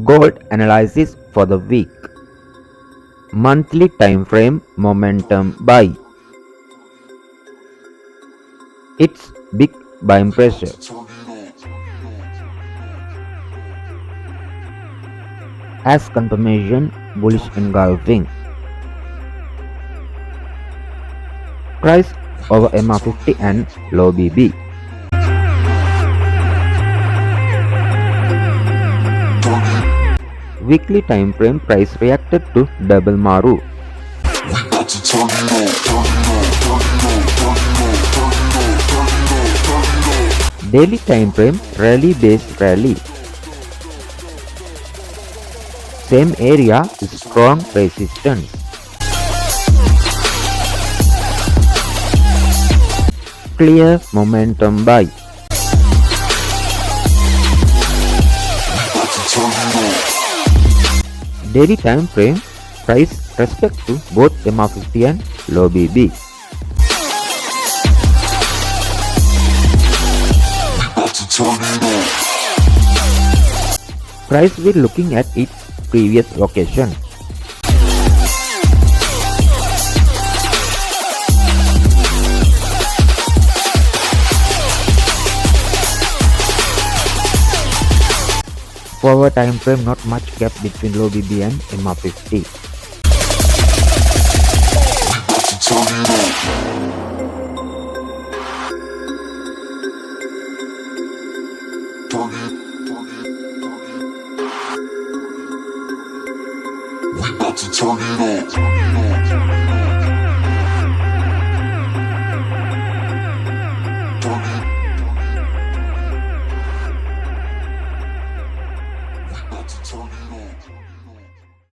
Gold analysis for the week. Monthly time frame momentum buy. It's big buying pressure. As confirmation, bullish engulfing. Price over MA50 and low BB. Weekly time frame price reacted to double Maru. Daily time frame rally based rally. Same area is strong resistance. Clear momentum buy. Daily time frame price respect to both MA50 and low BB. Price will looking at its previous location. Forward time frame not much gap between low BB and MA50. Turn it on.